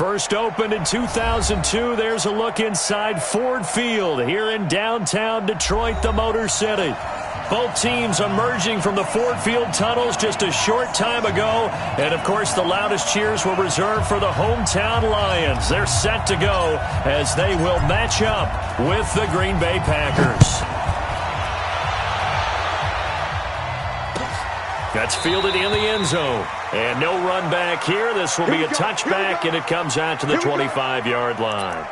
First opened in 2002. There's a look inside Ford Field here in downtown Detroit, the Motor City. Both teams emerging from the Ford Field tunnels just a short time ago. And, of course, the loudest cheers were reserved for the hometown Lions. They're set to go as they will match up with the Green Bay Packers. That's fielded in the end zone. And no run back here. This will be a touchback, and it comes out to the 25-yard line.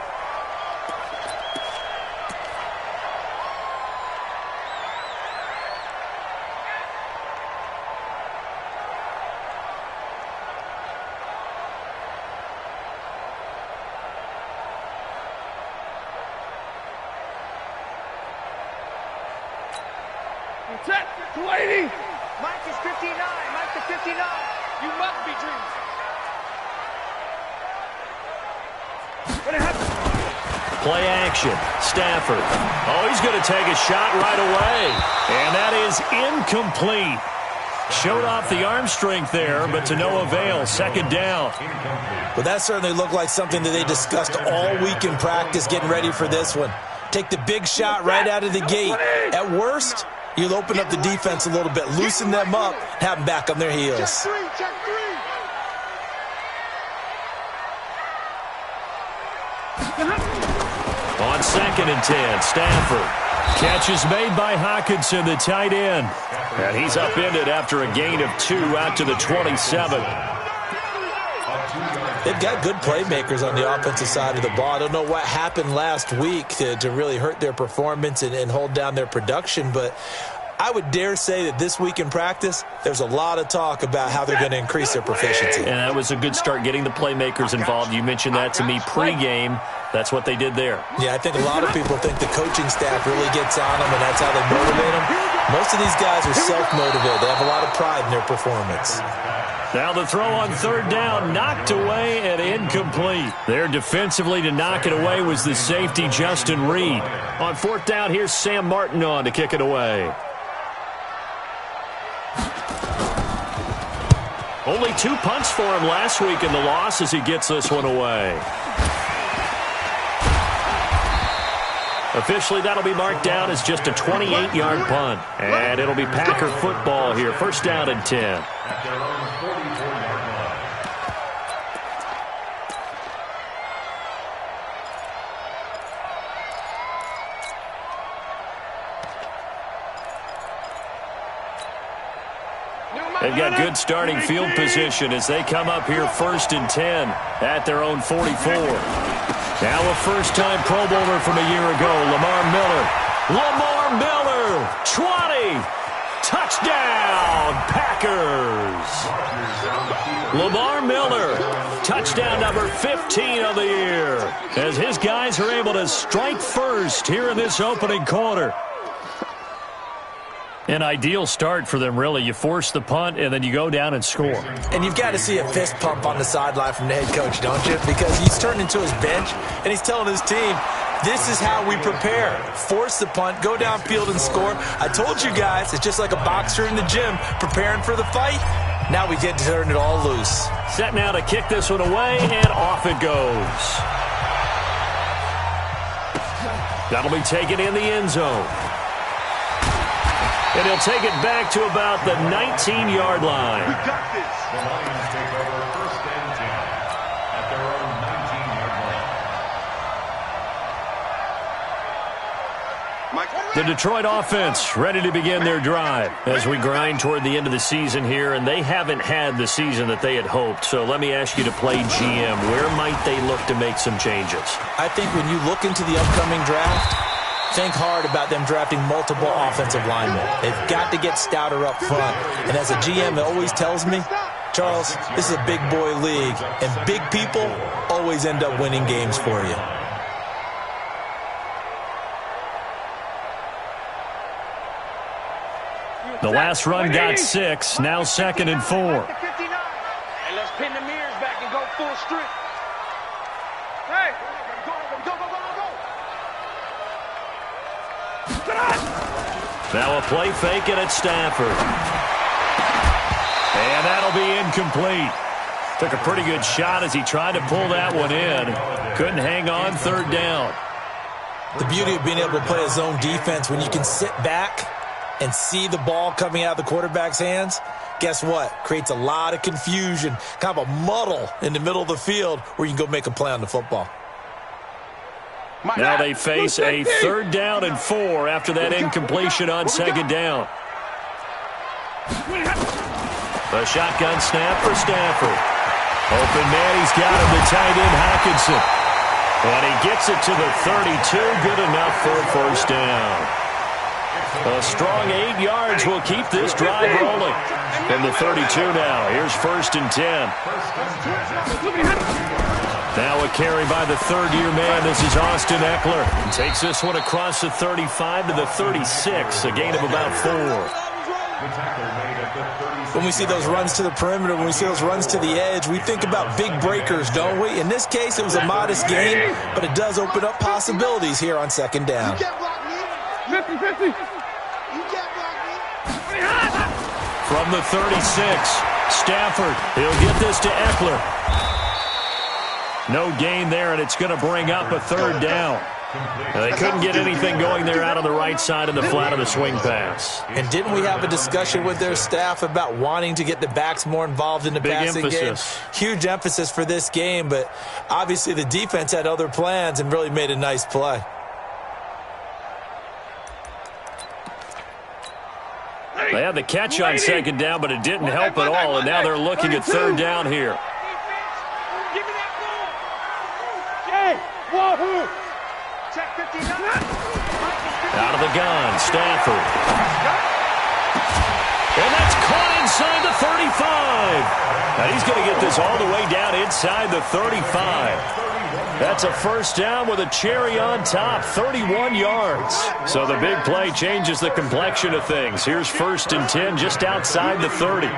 Set, 280. Mike is 59. Mike to 59. You must be dreaming. What happened? Play action. Stafford. Oh, he's going to take a shot right away. And that is incomplete. Showed off the arm strength there, but to no avail. Second down. Well, that certainly looked like something that they discussed all week in practice getting ready for this one. Take the big shot right out of the gate. At worst, you'll open up the defense a little bit, loosen them up, have them back on their heels. Check three. On 2nd and 10, Stafford. Catch is made by Hockenson, the tight end. And he's upended after a gain of 2 out to the 27. They've got good playmakers on the offensive side of the ball. I don't know what happened last week to really hurt their performance and hold down their production, but I would dare say that this week in practice, there's a lot of talk about how they're going to increase their proficiency. And that was a good start getting the playmakers involved. You mentioned that to me pregame. That's what they did there. Yeah, I think a lot of people think the coaching staff really gets on them, and that's how they motivate them. Most of these guys are self-motivated. They have a lot of pride in their performance. Now the throw on 3rd down, knocked away and incomplete. There defensively to knock it away was the safety, Justin Reed. On 4th down, here's Sam Martin on to kick it away. Only 2 punts for him last week in the loss as he gets this one away. Officially, that'll be marked down as just a 28-yard punt. And it'll be Packer football here. 1st down and 10. They've got good starting field position as they come up here 1st and 10 at their own 44. Now a first-time Pro Bowler from a year ago, Lamar Miller. Lamar Miller, 20. Touchdown, Packers. Lamar Miller, touchdown number 15 of the year, as his guys are able to strike first here in this opening quarter. An ideal start for them, really. You force the punt, and then you go down and score. And you've got to see a fist pump on the sideline from the head coach, don't you? Because he's turned into his bench, and he's telling his team, this is how we prepare. Force the punt, go downfield and score. I told you guys, it's just like a boxer in the gym preparing for the fight. Now we get to turn it all loose. Set now to kick this one away, and off it goes. That'll be taken in the end zone. And he'll take it back to about the 19-yard line. We got this. The Lions take over 1st and 10 at their own 19-yard line. The Detroit offense ready to begin their drive as we grind toward the end of the season here, and they haven't had the season that they had hoped. So let me ask you to play GM. Where might they look to make some changes? I think when you look into the upcoming draft, think hard about them drafting multiple offensive linemen. They've got to get stouter up front. And as a GM, it always tells me, Charles, this is a big boy league, and big people always end up winning games for you. The last run got 6, now 2nd and 4. And let's pin the mirrors back and go full strength. Hey, go, go, go, go, go. Now a play fake, and it's Stafford. And that'll be incomplete. Took a pretty good shot as he tried to pull that one in. Couldn't hang on, third down. The beauty of being able to play a zone defense, when you can sit back and see the ball coming out of the quarterback's hands, guess what? Creates a lot of confusion, kind of a muddle in the middle of the field where you can go make a play on the football. Now they face a 3rd down and 4 after that incompletion on 2nd down. The shotgun snap for Stafford. Open man, he's got him, the tight end Hockenson. And he gets it to the 32, good enough for a 1st down. A strong 8 yards will keep this drive rolling. From the 32 now, here's 1st and 10. Now a carry by the 3rd-year man. This is Austin Eckler. Takes this one across the 35 to the 36, a gain of about 4. When we see those runs to the perimeter, when we see those runs to the edge, we think about big breakers, don't we? In this case, it was a modest gain, but it does open up possibilities here on 2nd down. 50-50. From the 36, Stafford, he'll get this to Eckler. No gain there, and it's going to bring up a 3rd down. They couldn't get anything going there out on the right side of the flat of the swing pass. And didn't we have a discussion with their staff about wanting to get the backs more involved in the passing game? Huge emphasis for this game, but obviously the defense had other plans and really made a nice play. They had the catch on 2nd down, but it didn't help at all, and now they're looking at 3rd down here. Give me that ball. Hey, wahoo! Check 59. Out of the gun, Stafford. And that's caught inside the 35. Now he's going to get this all the way down inside the 35. That's a 1st down with a cherry on top, 31 yards. So the big play changes the complexion of things. Here's 1st and 10 just outside the 30.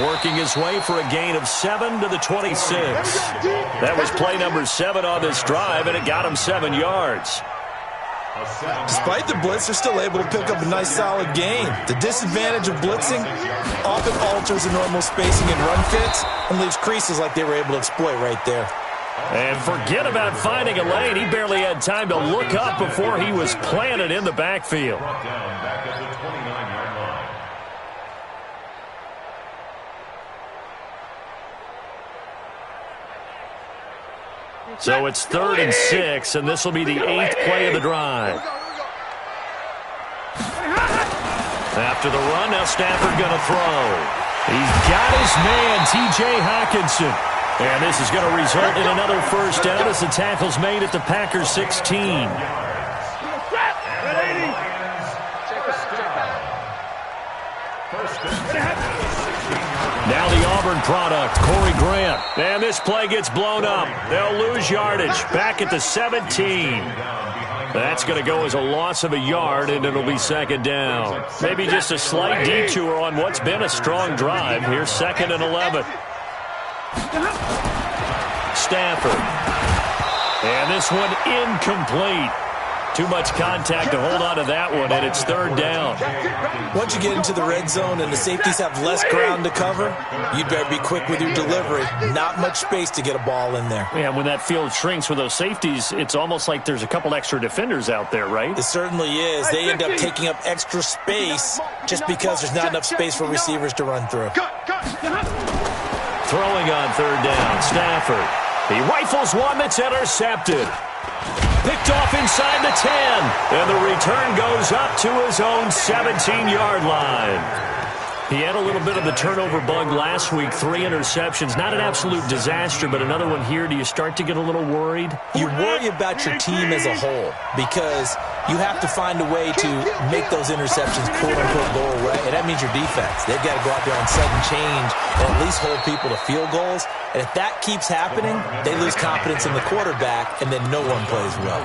Working his way for a gain of 7 to the 26. That was play number 7 on this drive, and it got him 7 yards. Despite the blitz, they're still able to pick up a nice solid gain. The disadvantage of blitzing often alters the normal spacing and run fits and leaves creases like they were able to exploit right there. And forget about finding a lane. He barely had time to look up before he was planted in the backfield. So it's 3rd and 6, and this will be the 8th play of the drive. After the run, now Stafford going to throw. He's got his man, T.J. Hockenson. And this is going to result in another 1st down as the tackle's made at the Packers 16. Now the Auburn product, Corey Grant. And this play gets blown up. They'll lose yardage back at the 17. That's going to go as a loss of a yard, and it'll be 2nd down. Maybe just a slight detour on what's been a strong drive. Here's 2nd and 11. Stafford. And this one incomplete. Too much contact to hold on to that one, and it's 3rd down. Once you get into the red zone and the safeties have less ground to cover, you'd better be quick with your delivery. Not much space to get a ball in there. Yeah, when that field shrinks with those safeties, it's almost like there's a couple extra defenders out there, right? It certainly is. They end up taking up extra space just because there's not enough space for receivers to run through. Throwing on 3rd down, Stafford. He rifles one that's intercepted. Picked off inside the 10. And the return goes up to his own 17-yard line. He had a little bit of the turnover bug last week, 3 interceptions. Not an absolute disaster, but another one here. Do you start to get a little worried? You worry about your team as a whole because you have to find a way to make those interceptions, quote-unquote, go away. And that means your defense. They've got to go out there on sudden change and at least hold people to field goals. And if that keeps happening, they lose confidence in the quarterback, and then no one plays well.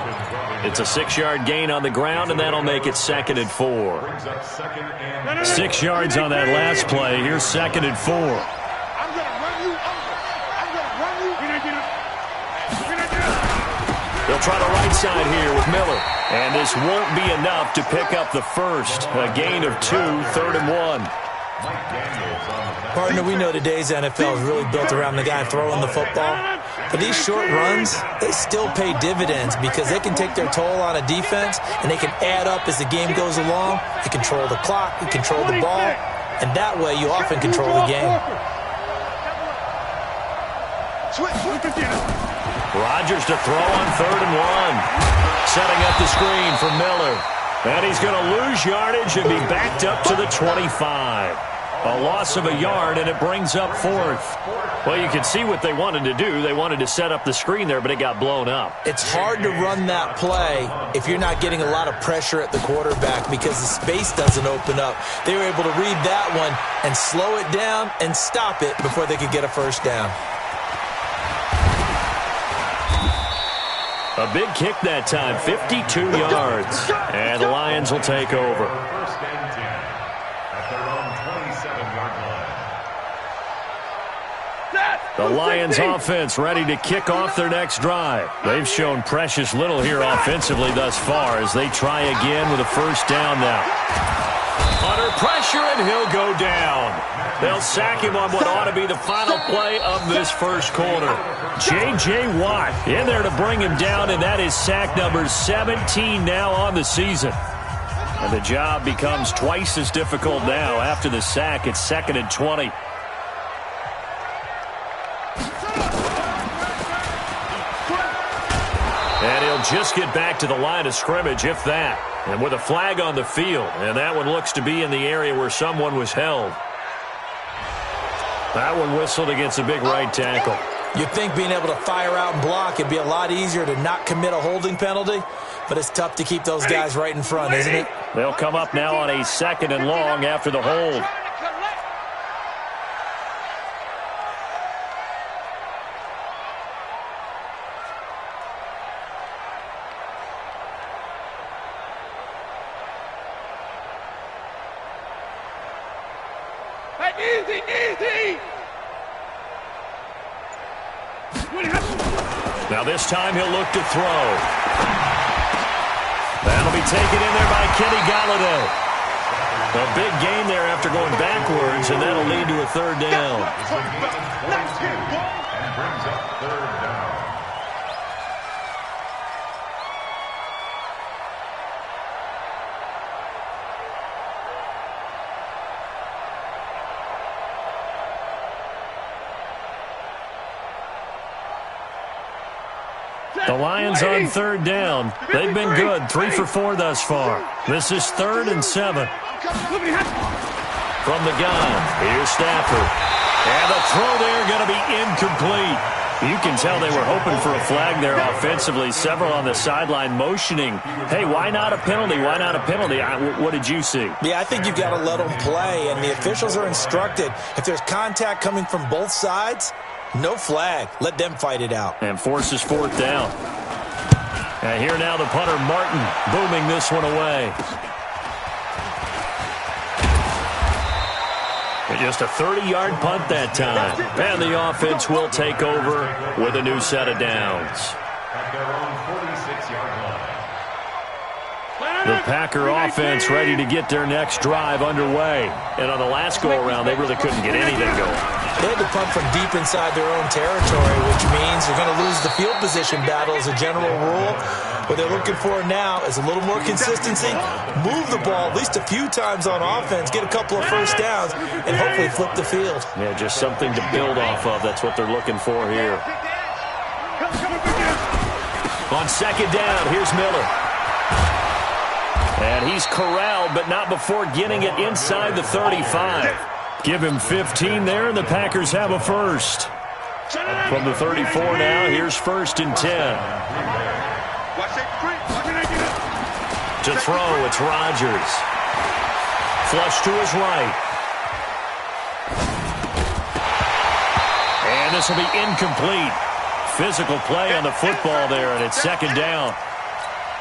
It's a 6-yard gain on the ground, and that'll make it 2nd and 4. 6 yards on that last play. Here's 2nd and 4. I'm going to run you over. I'm going to run you. They'll try the right side here with Miller. And this won't be enough to pick up the first. A gain of 2, 3rd and 1. Partner, we know today's NFL is really built around the guy throwing the football. But these short runs, they still pay dividends because they can take their toll on a defense and they can add up as the game goes along. You control the clock, you control the ball, and that way you often control the game. Rodgers to throw on 3rd and 1. Setting up the screen for Miller. And he's going to lose yardage and be backed up to the 25. A loss of a yard, and it brings up 4th. Well, you can see what they wanted to do. They wanted to set up the screen there, but it got blown up. It's hard to run that play if you're not getting a lot of pressure at the quarterback because the space doesn't open up. They were able to read that one and slow it down and stop it before they could get a first down. A big kick that time, 52 yards. And the Lions will take over. First and 10 at their own 27-yard line. The Lions offense ready to kick off their next drive. They've shown precious little here offensively thus far as they try again with a first down now. Under pressure, and he'll go down. They'll sack him on what ought to be the final play of this first quarter. J.J. Watt in there to bring him down, and that is sack number 17 now on the season. And the job becomes twice as difficult now after the sack. It's 2nd and 20. And he'll just get back to the line of scrimmage, if that. And with a flag on the field, and that one looks to be in the area where someone was held. That one whistled against a big right tackle. You'd think being able to fire out and block, it'd be a lot easier to not commit a holding penalty, but it's tough to keep those guys right in front, isn't it? They'll come up now on a 2nd and long after the hold. Easy! Now this time he'll look to throw. That'll be taken in there by Kenny Golladay. A big gain there after going backwards, and that'll lead to a 3rd down. And brings up 3rd down. The Lions on 3rd down. They've been good, 3 for 4 thus far. This is 3rd and 7. From the gun, here's Stafford. And the throw there going to be incomplete. You can tell they were hoping for a flag there offensively. Several on the sideline motioning, hey, why not a penalty? Why not a penalty? What did you see? Yeah, I think you've got to let them play, and the officials are instructed. If there's contact coming from both sides, no flag. Let them fight it out. And forces 4th down. And here now the punter, Martin, booming this one away. And just a 30-yard punt that time. And the offense will take over with a new set of downs. At their own 46-yard line. The Packer offense ready to get their next drive underway. And on the last go-around, they really couldn't get anything going. They had to punt from deep inside their own territory, which means you're going to lose the field position battle as a general rule. What they're looking for now is a little more consistency, move the ball at least a few times on offense, get a couple of first downs, and hopefully flip the field. Yeah, just something to build off of. That's what they're looking for here. On 2nd down, here's Miller. And he's corralled, but not before getting it inside the 35. Give him 15 there, and the Packers have a first. From the 34 now, here's 1st and 10. To throw, it's Rodgers. Flush to his right. And this will be incomplete. Physical play on the football there, and it's 2nd down.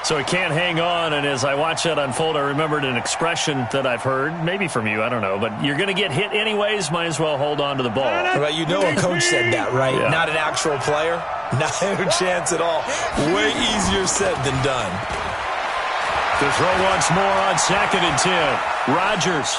So he can't hang on, and as I watch that unfold, I remembered an expression that I've heard, maybe from you, I don't know, but you're going to get hit anyways, might as well hold on to the ball. Well, you know a coach said that, right? Yeah. Not an actual player. No chance at all. Way easier said than done. To throw once more on 2nd and 10. Rodgers.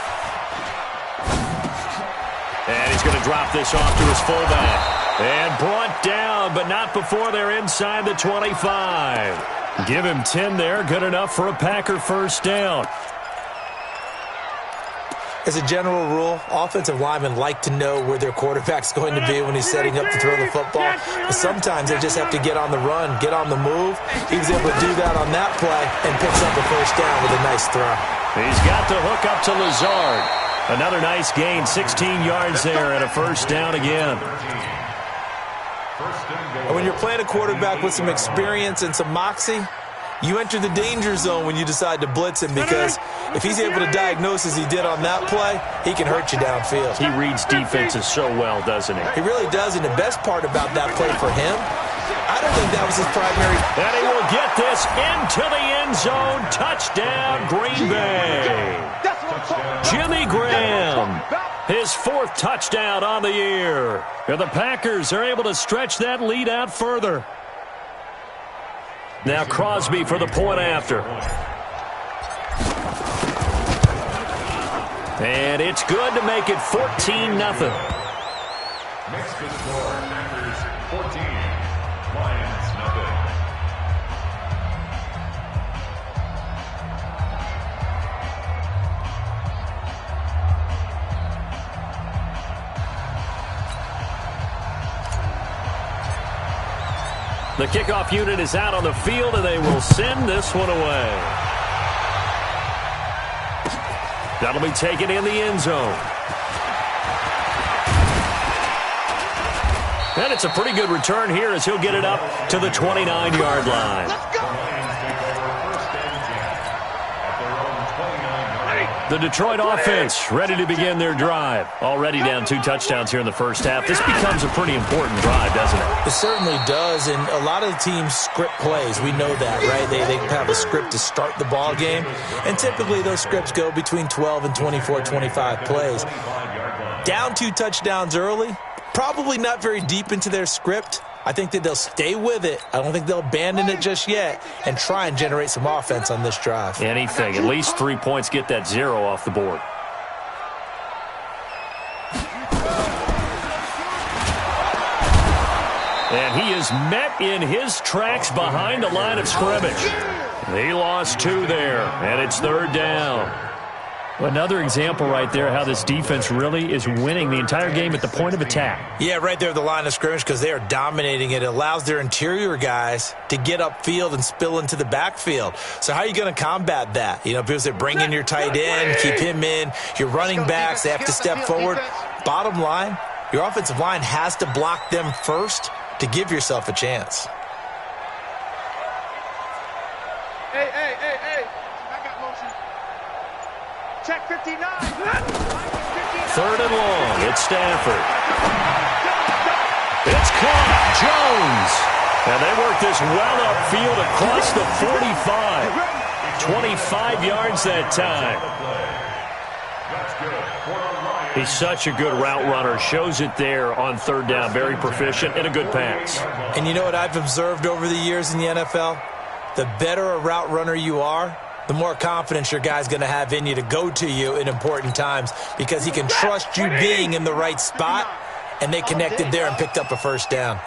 And he's going to drop this off to his fullback. And brought down, but not before they're inside the 25. Give him 10 there. Good enough for a Packer first down. As a general rule, offensive linemen like to know where their quarterback's going to be when he's setting up to throw the football. But sometimes they just have to get on the run, get on the move. He was able to do that on that play and picks up a first down with a nice throw. He's got the hook up to Lazard. Another nice gain, 16 yards there and a first down again. And when you're playing a quarterback with some experience and some moxie, you enter the danger zone when you decide to blitz him, because if he's able to diagnose as he did on that play, he can hurt you downfield. He reads defenses so well, doesn't he? He really does, and the best part about that play for him, I don't think that was his primary. And he will get this into the end zone. Touchdown, Green Bay. Jimmy Graham, his 4th touchdown on the year. And the Packers are able to stretch that lead out further. Now Crosby for the point after. And it's good to make it 14-0. Makes the score Packers 14, Lions nothing. The kickoff unit is out on the field, and they will send this one away. That'll be taken in the end zone. And it's a pretty good return here as he'll get it up to the 29-yard line. The Detroit offense ready to begin their drive. Already down 2 touchdowns here in the first half. This becomes a pretty important drive, doesn't it? It certainly does, and a lot of the teams script plays. We know that, right? They have a script to start the ball game, and typically those scripts go between 12 and 24, 25 plays. Down 2 touchdowns early, probably not very deep into their script. I think that they'll stay with it. I don't think they'll abandon it just yet and try and generate some offense on this drive. Anything. At least 3 points, get that 0 off the board. And he is met in his tracks behind the line of scrimmage. He lost 2 there, and it's 3rd down. Another example right there how this defense really is winning the entire game at the point of attack. Yeah, right there at the line of scrimmage, because they are dominating it. It allows their interior guys to get upfield and spill into the backfield. So how are you going to combat that? You know, people say bring in your tight end, keep him in. Your running backs, they have to step forward. Bottom line, your offensive line has to block them first to give yourself a chance. Hey. I got motion. Check 59. 3rd and long. It's Stafford. It's caught. Jones. And they work this well upfield across the 45. 25 yards that time. He's such a good route runner. Shows it there on 3rd down. Very proficient and a good pass. And you know what I've observed over the years in the NFL? The better a route runner you are, the more confidence your guy's going to have in you to go to you in important times, because he can trust you being in the right spot, and they connected there and picked up a first down.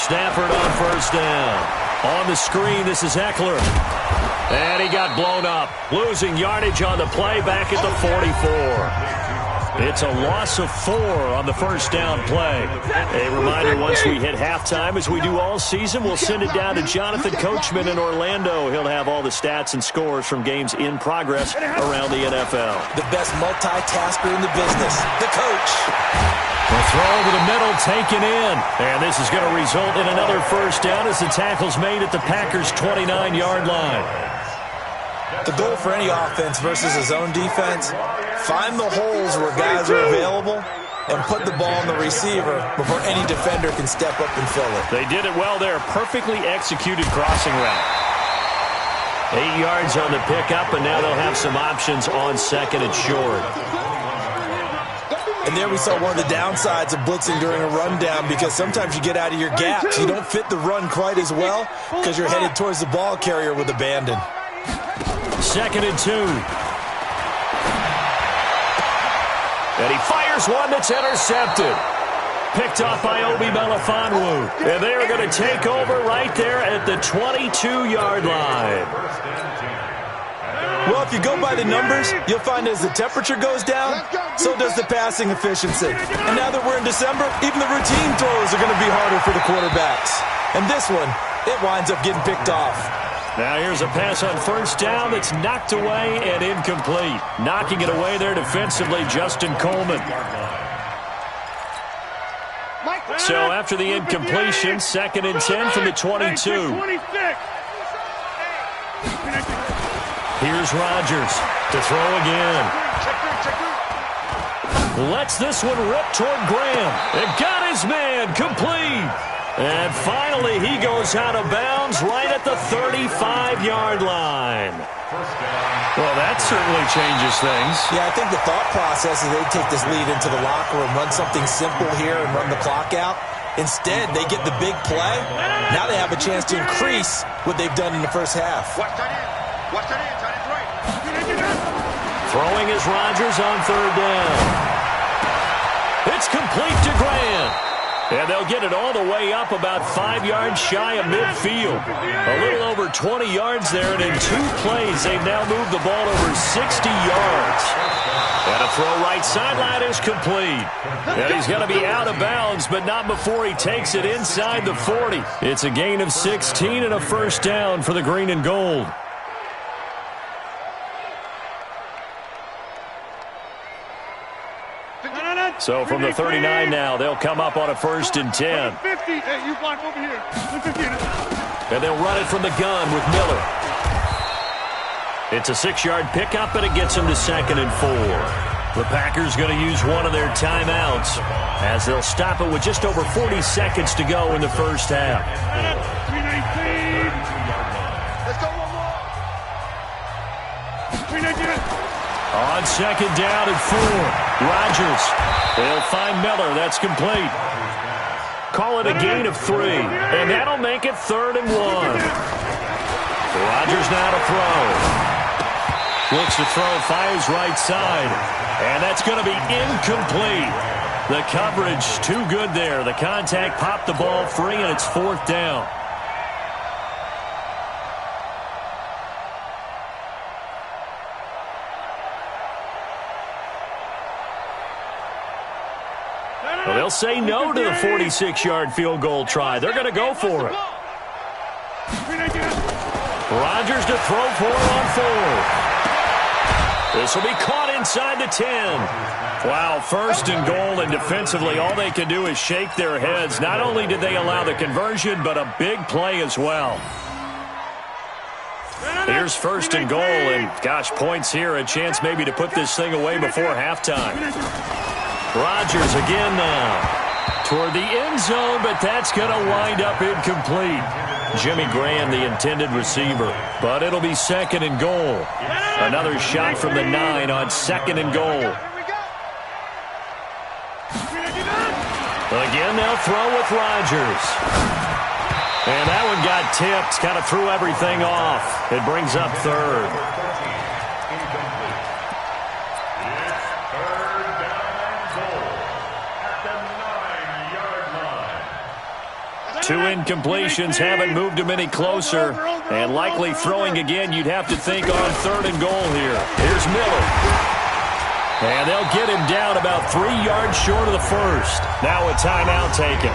Stafford on 1st down. On the screen, this is Eckler. And he got blown up. Losing yardage on the play back at the 44. It's a loss of 4 on the 1st down play. A reminder, once we hit halftime, as we do all season, we'll send it down to Jonathan Coachman in Orlando. He'll have all the stats and scores from games in progress around the NFL. The best multitasker in the business, the coach. The throw over the middle, taken in. And this is going to result in another first down as the tackle's made at the Packers' 29-yard line. The goal for any offense versus his own defense, find the holes where guys are available and put the ball on the receiver before any defender can step up and fill it. They did it well there. Perfectly executed crossing route. 8 yards on the pickup, and now they'll have some options on 2nd and short. And there we saw one of the downsides of blitzing during a rundown, because sometimes you get out of your gaps. You don't fit the run quite as well because you're headed towards the ball carrier with abandon. 2nd and 2. And he fires one that's intercepted. Picked off by Obi Melifonwu. And they are going to take over right there at the 22-yard line. Well, if you go by the numbers, you'll find as the temperature goes down, so does the passing efficiency. And now that we're in December, even the routine throws are going to be harder for the quarterbacks. And this one, it winds up getting picked off. Now here's a pass on 1st down that's knocked away and incomplete. Knocking it away there defensively, Justin Coleman. So after the incompletion, 2nd and 10 from the 22. Here's Rodgers to throw again. Lets this one rip toward Graham. And got his man complete. And finally he goes out of bounds right at the 35-yard line. Well, that certainly changes things. Yeah, I think the thought process is they take this lead into the locker room, run something simple here and run the clock out. Instead, they get the big play. Now they have a chance to increase what they've done in the first half. Watch that in. Watch that in. Tight end right. Throwing is Rodgers on 3rd down. It's complete to Grant. And they'll get it all the way up about 5 yards shy of midfield. A little over 20 yards there, and in 2 plays, they've now moved the ball over 60 yards. And a throw right sideline is complete. And he's going to be out of bounds, but not before he takes it inside the 40. It's a gain of 16 and a 1st down for the green and gold. So from the 39 now, they'll come up on a 1st and 10. 50. Hey, you block over here. 50. And they'll run it from the gun with Miller. It's a 6-yard pickup, and it gets them to 2nd and 4. The Packers going to use one of their timeouts as they'll stop it with just over 40 seconds to go in the first half. 319. Let's go one more. 319. On 2nd down and 4. Rodgers. They'll find Miller. That's complete. Call it a gain of 3. And that'll make it 3rd and 1. Rodgers now to throw. Looks to throw, fires right side. And that's going to be incomplete. The coverage too good there. The contact popped the ball free, and it's 4th down. Well, they'll say no to the 46-yard field goal try. They're going to go for it. Rodgers to throw for it on 4th. This will be caught inside the 10. Wow, 1st and goal, and defensively all they can do is shake their heads. Not only did they allow the conversion, but a big play as well. Here's 1st and goal, and gosh, points here, a chance maybe to put this thing away before halftime. Rodgers again now toward the end zone, but that's going to wind up incomplete. Jimmy Graham, the intended receiver, but it'll be 2nd and goal. Another shot from the 9 on 2nd and goal. Again, they'll throw with Rodgers. And that one got tipped, kind of threw everything off. It brings up 3rd. Two incompletions haven't moved him any closer. And likely throwing again, you'd have to think on 3rd and goal here. Here's Miller. And they'll get him down about 3 yards short of the 1st. Now a timeout taken.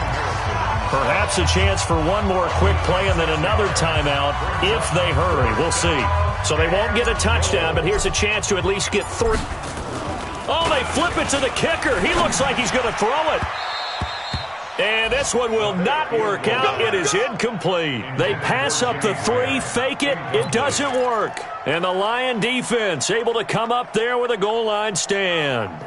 Perhaps a chance for one more quick play and then another timeout if they hurry. We'll see. So they won't get a touchdown, but here's a chance to at least get 3. Oh, they flip it to the kicker. He looks like he's going to throw it. And this one will not work out. It is incomplete. They pass up the 3, fake it. It doesn't work. And the Lion defense able to come up there with a goal line stand.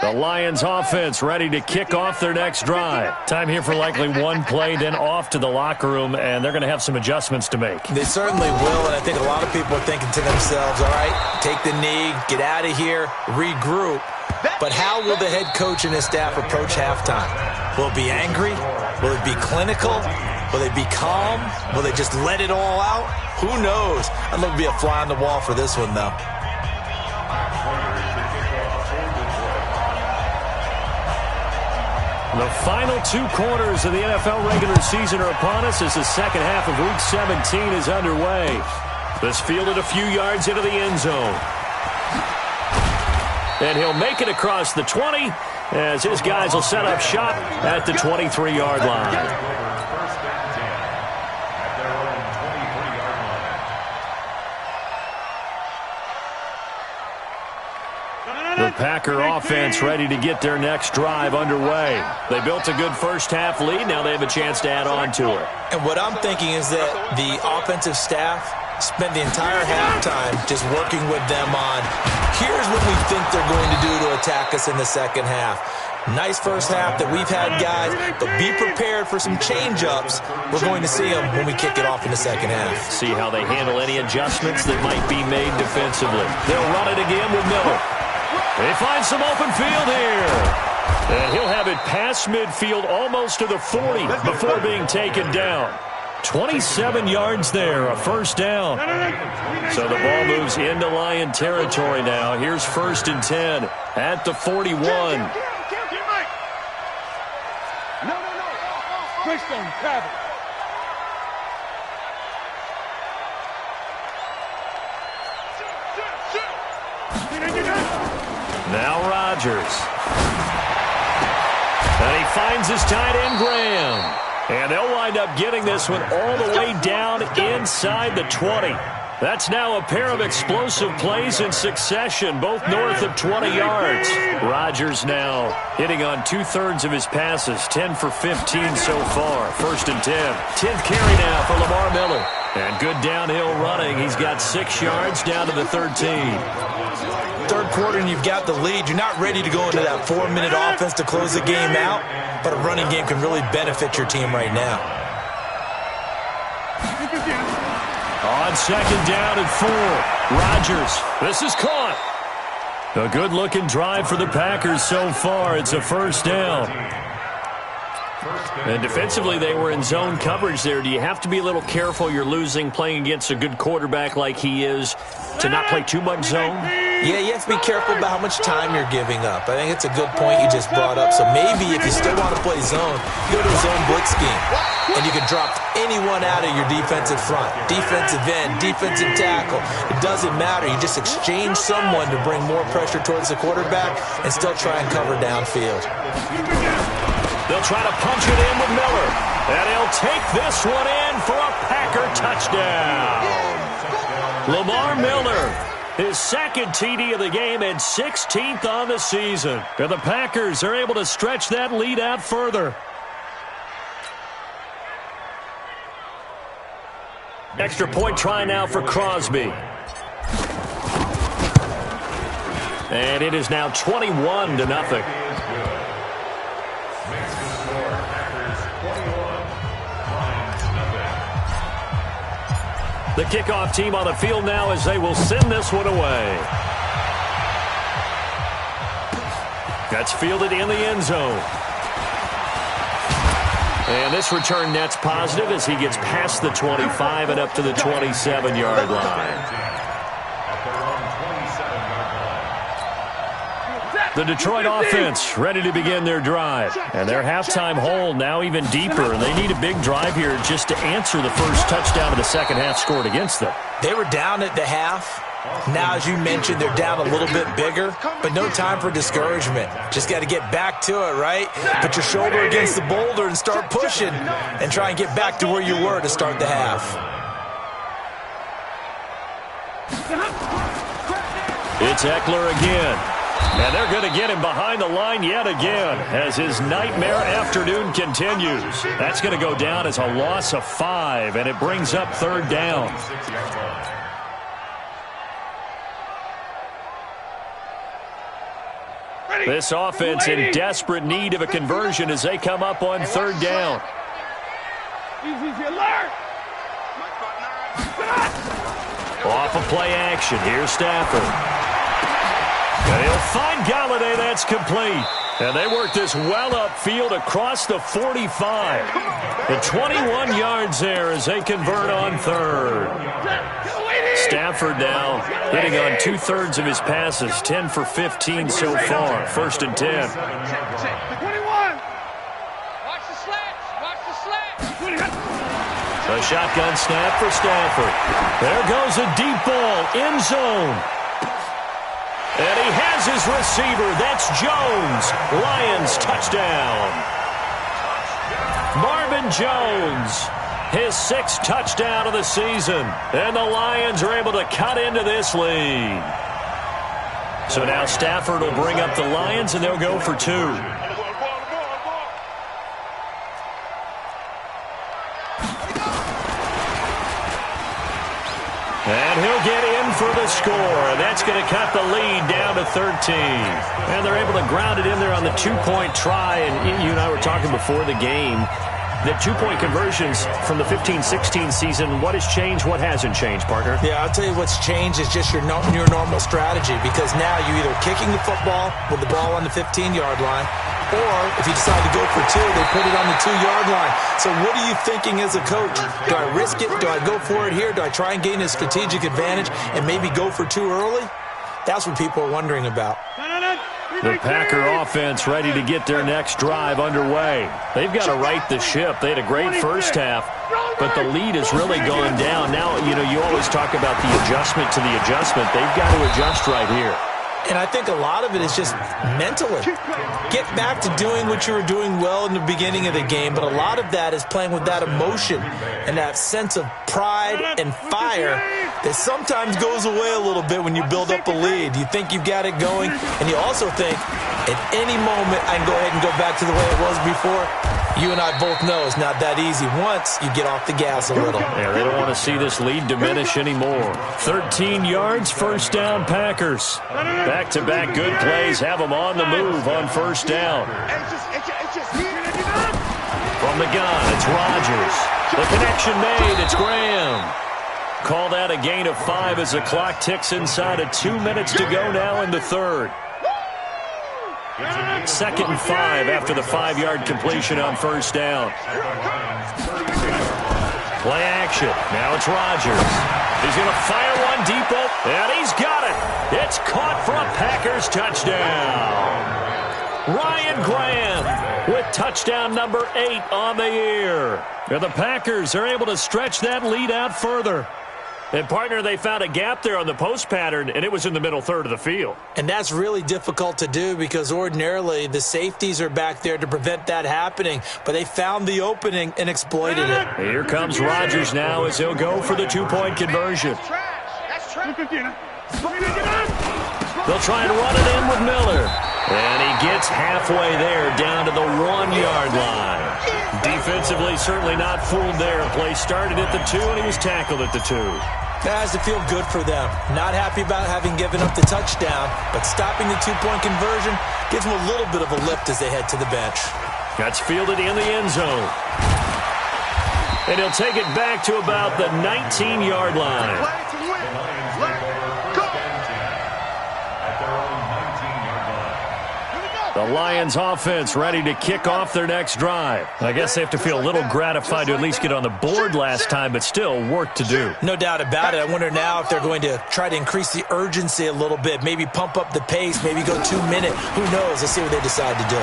The Lions offense ready to kick off their next drive. Time here for likely one play, then off to the locker room, and they're going to have some adjustments to make. They certainly will, and I think a lot of people are thinking to themselves, all right, take the knee, get out of here, regroup. But how will the head coach and his staff approach halftime? Will it be angry? Will it be clinical? Will they be calm? Will they just let it all out? Who knows? I'd love to be a fly on the wall for this one, though. The final 2 quarters of the NFL regular season are upon us as the second half of Week 17 is underway. This fielded a few yards into the end zone. And he'll make it across the 20 as his guys will set up shop at the 23-yard line. The Packer offense ready to get their next drive underway. They built a good first-half lead. Now they have a chance to add on to it. And what I'm thinking is that the offensive staff spent the entire halftime just working with them on, here's what we think they're going to do to attack us in the second half. Nice first half that we've had, guys, but be prepared for some change-ups. We're going to see them when we kick it off in the second half. See how they handle any adjustments that might be made defensively. They'll run it again with Miller. They find some open field here. And he'll have it past midfield almost to the 40 before being taken down. 27 yards there, a first down. So the ball moves into Lion territory now. Here's 1st and 10 at the 41. No. Greystone, grab it. Now Rodgers. And he finds his tight end, Graham. And they'll wind up getting this one all the way down inside the 20. That's now a pair of explosive plays in succession, both north of 20 yards. Rodgers now hitting on 2/3 of his passes, 10 for 15 so far. 1st and 10. 10th carry now for Lamar Miller. And good downhill running. He's got 6 yards down to the 13. Third quarter and you've got the lead. You're not ready to go into that 4-minute offense to close the game out, but a running game can really benefit your team right now. On 2nd down and 4. Rodgers. This is caught. A good-looking drive for the Packers so far. It's a first down. And defensively, they were in zone coverage there. Do you have to be a little careful? You're losing playing against a good quarterback like he is to not play too much zone? Yeah, you have to be careful about how much time you're giving up. I think it's a good point you just brought up. So maybe if you still want to play zone, go to a zone blitz scheme. And you can drop anyone out of your defensive front. Defensive end, defensive tackle. It doesn't matter. You just exchange someone to bring more pressure towards the quarterback and still try and cover downfield. They'll try to punch it in with Miller. And he'll take this one in for a Packer touchdown. Lamar Miller, his 2nd TD of the game and 16th on the season. And the Packers are able to stretch that lead out further. Extra point try now for Crosby. And it is now 21-0. The kickoff team on the field now as they will send this one away. That's fielded in the end zone. And this return net's positive as he gets past the 25 and up to the 27-yard line. The Detroit offense ready to begin their drive. And their halftime hole now even deeper. And they need a big drive here just to answer the first touchdown of the second half scored against them. They were down at the half. Now, as you mentioned, they're down a little bit bigger, but no time for discouragement. Just got to get back to it, right? Put your shoulder against the boulder and start pushing and try and get back to where you were to start the half. It's Eckler again. And they're going to get him behind the line yet again as his nightmare afternoon continues. That's going to go down as a loss of 5, and it brings up 3rd down. This offense in desperate need of a conversion as they come up on third down. Easy alert. Off of play action. Here's Stafford. And he'll find Galladay. That's complete. And they work this well upfield across the 45. The 21 yards there as they convert on third. Stafford now hitting on 2/3 of his passes, 10 for 15 so far. 1st and 10. 21. Watch the slats. Watch the slats. A shotgun snap for Stafford. There goes a deep ball, end zone. And he has his receiver. That's Jones. Lions touchdown. Marvin Jones, his 6th touchdown of the season. And the Lions are able to cut into this lead. So now Stafford will bring up the Lions, and they'll go for 2. And he'll get in for the score. And that's going to cut the lead down to 13. And they're able to ground it in there on the 2-point try. And you and I were talking before the game. The 2-point conversions from the 15-16 season, what has changed, what hasn't changed, partner? Yeah, I'll tell you what's changed is just your normal strategy, because now you're either kicking the football with the ball on the 15-yard line, or if you decide to go for 2, they put it on the 2-yard line. So what are you thinking as a coach? Do I risk it? Do I go for it here? Do I try and gain a strategic advantage and maybe go for 2 early? That's what people are wondering about. The Packer offense ready to get their next drive underway. They've got to right the ship. They had a great first half, but the lead has really gone down. Now, you always talk about the adjustment to the adjustment. They've got to adjust right here. And I think a lot of it is just mentally. Get back to doing what you were doing well in the beginning of the game, but a lot of that is playing with that emotion and that sense of pride and fire that sometimes goes away a little bit when you build up a lead. You think you've got it going, and you also think at any moment I can go ahead and go back to the way it was before. You and I both know it's not that easy once you get off the gas a little. Yeah, they don't want to see this lead diminish anymore. 13 yards, first down, Packers. Back-to-back good plays have them on the move on first down. From the gun, it's Rodgers. The connection made, it's Graham. Call that a gain of 5 as the clock ticks inside of 2 minutes to go now in the third. 2nd and 5 after the 5-yard completion on first down. Play action. Now it's Rodgers. He's going to fire one deep, and he's got it. It's caught for a Packers touchdown. Ryan Graham with touchdown number 8 on the year. And the Packers are able to stretch that lead out further. And, partner, they found a gap there on the post pattern, and it was in the middle third of the field. And that's really difficult to do because ordinarily the safeties are back there to prevent that happening. But they found the opening and exploited it. Here comes Rodgers now as he'll go for the 2-point conversion. They'll try and run it in with Miller. And he gets halfway there down to the 1-yard line. Defensively, certainly not fooled there. Play started at the 2, and he was tackled at the 2. That has to feel good for them. Not happy about having given up the touchdown, but stopping the 2-point conversion gives them a little bit of a lift as they head to the bench. That's fielded in the end zone. And he'll take it back to about the 19-yard line. The Lions offense ready to kick off their next drive. I guess they have to feel a little gratified to at least get on the board last time, but still work to do. No doubt about it. I wonder now if they're going to try to increase the urgency a little bit, maybe pump up the pace, maybe go 2 minutes. Who knows? Let's see what they decide to do.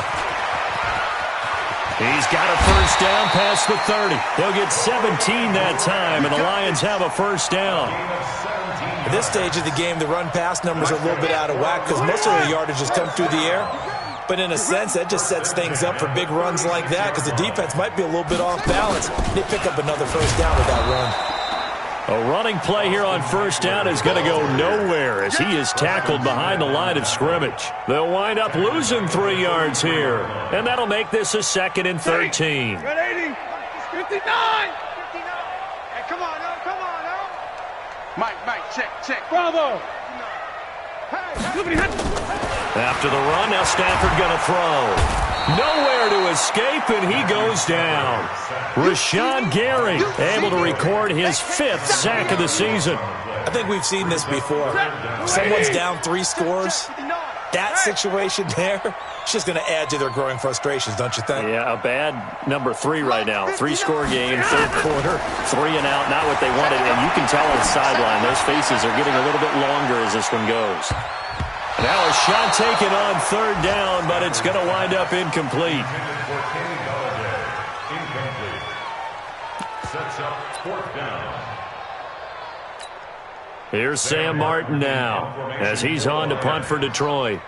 He's got a first down past the 30. They'll get 17 that time, and the Lions have a first down. At this stage of the game, the run-pass numbers are a little bit out of whack because most of the yardage has come through the air. But in a sense, that just sets things up for big runs like that because the defense might be a little bit off balance. They pick up another first down with that run. A running play here on first down is going to go nowhere as he is tackled behind the line of scrimmage. They'll wind up losing 3 yards here, and that'll make this a 2nd and 13. 59! 59! Hey, come on, now. Mike, check. Bravo! Hey, After the run, now Stafford going to throw. Nowhere to escape, and he goes down. Rashawn Gary able to record his 5th sack of the season. I think we've seen this before. Someone's down 3 scores. That situation there, it's just going to add to their growing frustrations, don't you think? Yeah, a bad number 3 right now. 3-score game, 3rd quarter, 3 and out, not what they wanted. And you can tell on the sideline, those faces are getting a little bit longer as this one goes. Now a shot taken on 3rd down, but it's going to wind up incomplete. Sets up 4th down. Here's Sam Martin now as he's on to punt for Detroit.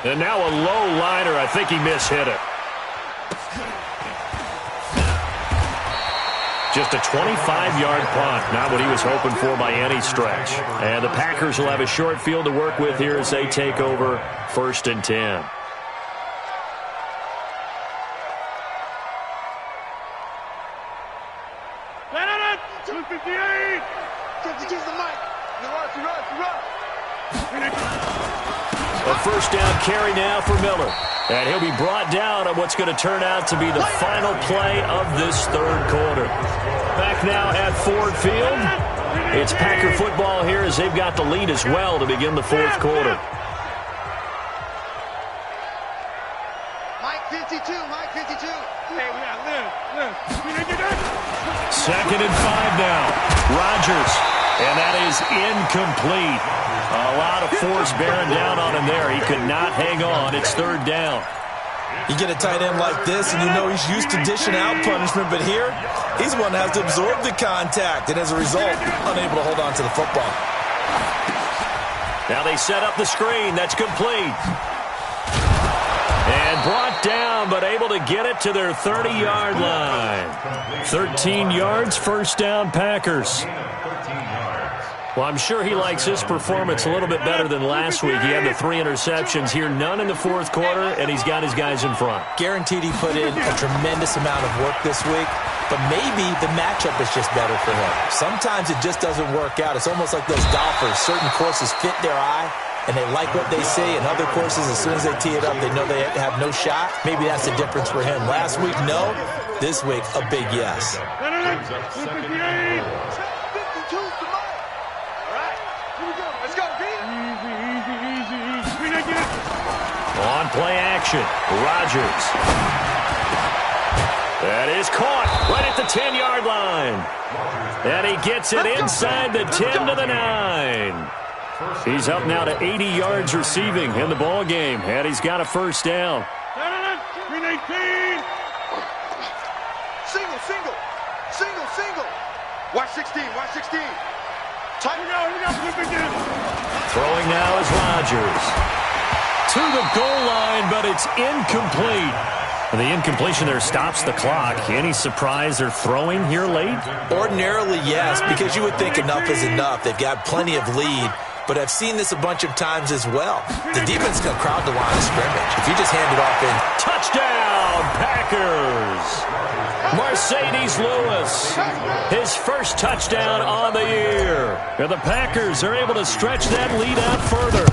And now a low liner. I think he mishit it. Just a 25-yard punt. Not what he was hoping for by any stretch. And the Packers will have a short field to work with here as they take over 1st and 10. A 1st down carry now for Miller. And he'll be brought down on what's going to turn out to be the final play of this 3rd quarter. Back now at Ford Field. It's Packer football here as they've got the lead as well to begin the 4th quarter. Mike 52, Mike 52. Hey, we got live. 2nd and 5 now. Rodgers. And that is incomplete. A lot of force bearing down on him there. He could not hang on. It's 3rd down. You get a tight end like this, and you know he's used to dishing out punishment, but here, he's the one that has to absorb the contact, and as a result, unable to hold on to the football. Now they set up the screen. That's complete. And brought down, but able to get it to their 30-yard line. 13 yards, 1st down, Packers. Well, I'm sure he likes his performance a little bit better than last week. He had the 3 interceptions here, none in the 4th quarter, and he's got his guys in front. Guaranteed he put in a tremendous amount of work this week, but maybe the matchup is just better for him. Sometimes it just doesn't work out. It's almost like those golfers. Certain courses fit their eye, and they like what they see, and other courses, as soon as they tee it up, they know they have no shot. Maybe that's the difference for him. Last week, no. This week, a big yes. On play action, Rodgers. That is caught right at the 10-yard line. And he gets it inside the 10 to the 9. He's up now to 80 yards receiving in the ball game, and he's got a 1st down. Single. Watch 16, watch 16. Throwing now is Rodgers. To the goal line, but it's incomplete. And the incompletion there stops the clock. Any surprise they're throwing here late? Ordinarily, yes, because you would think enough is enough. They've got plenty of lead, but I've seen this a bunch of times as well. The defense can crowd the line of scrimmage. If you just hand it off in. Touchdown, Packers! Mercedes Lewis, his 1st touchdown on the year. And the Packers are able to stretch that lead out further.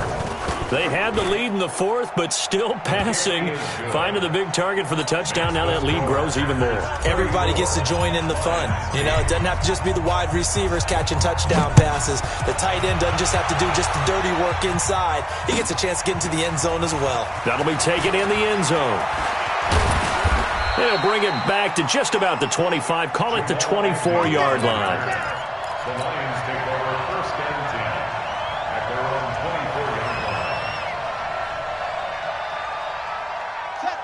They had the lead in the 4th, but still passing. Finding the big target for the touchdown. Now that lead grows even more. Everybody gets to join in the fun. You know, it doesn't have to just be the wide receivers catching touchdown passes. The tight end doesn't just have to do just the dirty work inside. He gets a chance to get into the end zone as well. That'll be taken in the end zone. They'll bring it back to just about the 25. Call it the 24-yard line. The Lions take over 1st and 10 at their own 24-yard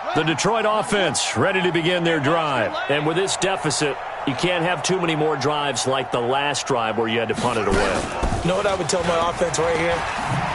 line. The Detroit offense ready to begin their drive. And with this deficit, you can't have too many more drives like the last drive where you had to punt it away. You know what I would tell my offense right here?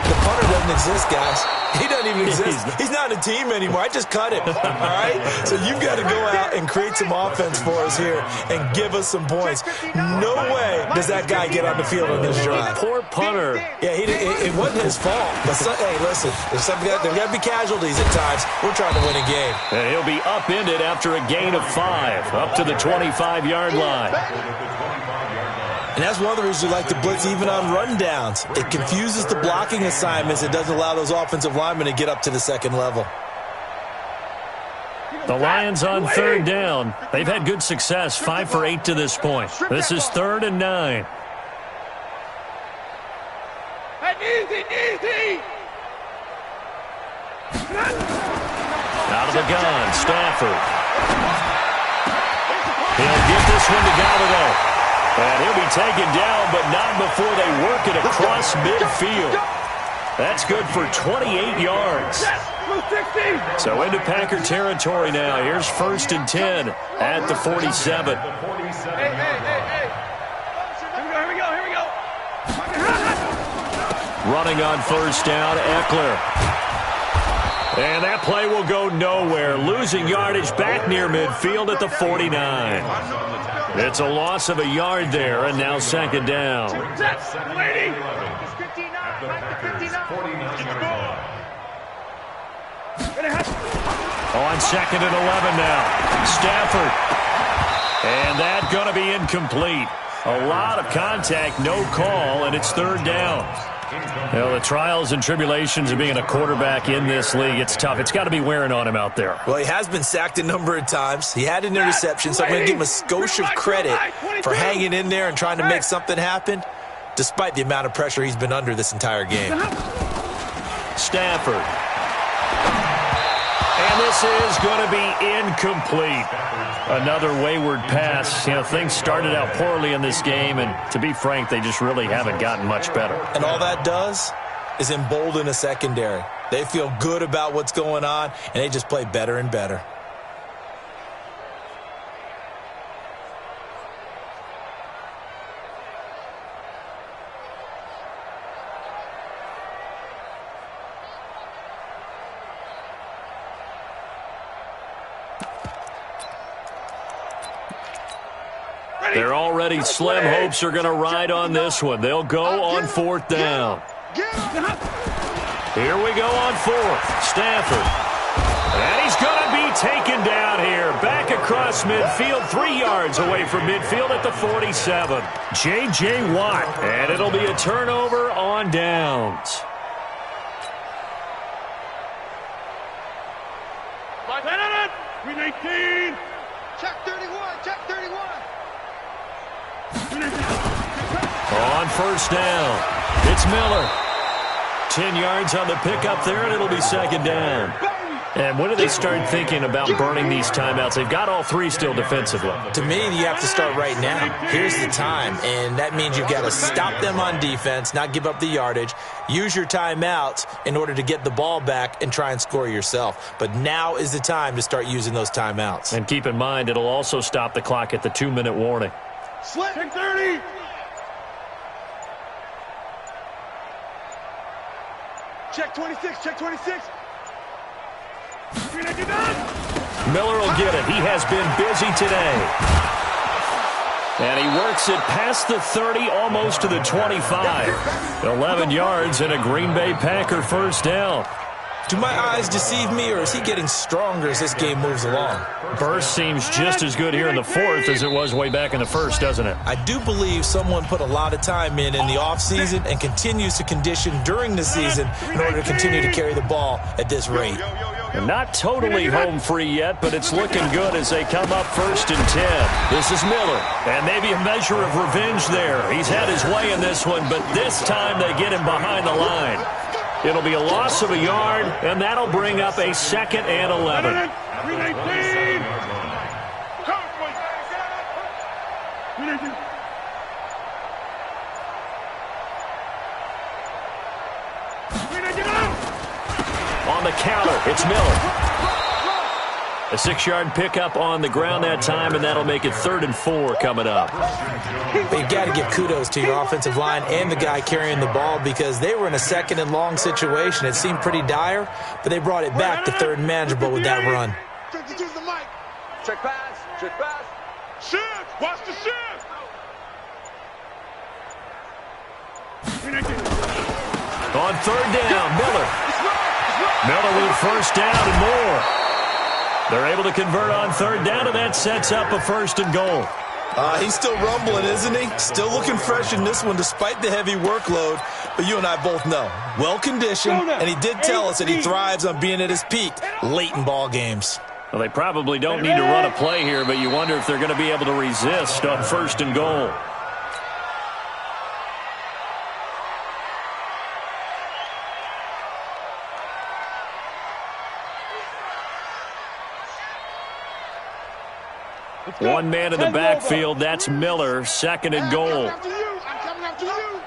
The punter doesn't exist, guys. He doesn't even exist. He's not a team anymore. I just cut him, all right? So you've got to go out and create some offense for us here and give us some points. No way does that guy get on the field on this drive. Poor punter. Yeah, it wasn't his fault. But hey, listen, there's got to be casualties at times. We're trying to win a game. And he'll be upended after a gain of 5, up to the 25-yard line. And that's one of the reasons we like to blitz even on rundowns. It confuses the blocking assignments. It doesn't allow those offensive linemen to get up to the second level. The Lions on third down. They've had good success, 5 for 8 to this point. This is 3rd and 9. Easy. Out of the gun, Stafford. He'll get this one to Galloway. And he'll be taken down, but not before they work it across midfield. That's good for 28 yards. So into Packer territory now. Here's 1st and 10 at the 47. Hey. Here we go. Running on 1st down, Eckler. And that play will go nowhere. Losing yardage back near midfield at the 49. It's a loss of a yard there, and now 2nd down. On 2nd and 11 now. Stafford. And that's going to be incomplete. A lot of contact, no call, and it's 3rd down. Well, the trials and tribulations of being a quarterback in this league, it's tough. It's got to be wearing on him out there. Well, he has been sacked a number of times. He had an interception, so I'm going to give him a skosh of credit for hanging in there and trying to make something happen, despite the amount of pressure he's been under this entire game. Stafford. And this is going to be incomplete. Another wayward pass. You know, things started out poorly in this game, and to be frank, they just really haven't gotten much better. And all that does is embolden a secondary. They feel good about what's going on, and they just play better and better. They're already slim hopes are going to ride on this one. They'll go on 4th down. Here we go on 4th. Stafford. And he's going to be taken down here. Back across midfield, 3 yards away from midfield at the 47. J.J. Watt. And it'll be a turnover on downs. Check 31. On 1st down, it's Miller. 10 yards on the pickup there, and it'll be 2nd down. And when do they start thinking about burning these timeouts? They've got all 3 still defensively. To me, you have to start right now. Here's the time, and that means you've got to stop them on defense, not give up the yardage, use your timeouts in order to get the ball back and try and score yourself. But now is the time to start using those timeouts. And keep in mind, it'll also stop the clock at the 2-minute warning. Check 30. Check 26. Miller will get it. He has been busy today. And he works it past the 30, almost to the 25. 11 yards and a Green Bay Packer 1st down. Do my eyes deceive me, or is he getting stronger as this game moves along? Burst seems just as good here in the 4th as it was way back in the 1st, doesn't it? I do believe someone put a lot of time in the offseason and continues to condition during the season in order to continue to carry the ball at this rate. And not totally home free yet, but it's looking good as they come up 1st and 10. This is Miller, and maybe a measure of revenge there. He's had his way in this one, but this time they get him behind the line. It'll be a loss of a yard, and that'll bring up a 2nd and 11. On the counter, it's Miller. A 6-yard pickup on the ground that time, and that'll make it 3rd and 4 coming up. But you got to give kudos to your offensive line and the guy carrying the ball, because they were in a 2nd and long situation. It seemed pretty dire, but they brought it back to 3rd and manageable with that run. Check pass. Shift. Watch the shift. On 3rd down, Miller. Miller with 1st down and more. They're able to convert on 3rd down, and that sets up a 1st and goal. He's still rumbling, isn't he? Still looking fresh in this one despite the heavy workload. But you and I both know, well-conditioned, and he did tell us that he thrives on being at his peak late in ball games. Well, they probably don't need to run a play here, but you wonder if they're going to be able to resist on 1st and goal. One man in the backfield, that's Miller, 2nd and goal. I'm coming after you.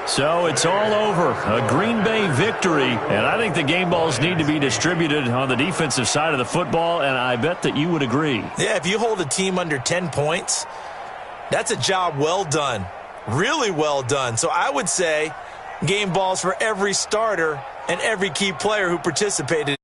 So it's all over. A Green Bay victory. And I think the game balls need to be distributed on the defensive side of the football, and I bet that you would agree. Yeah, if you hold a team under 10 points, that's a job well done. Really well done. So I would say game balls for every starter and every key player who participated.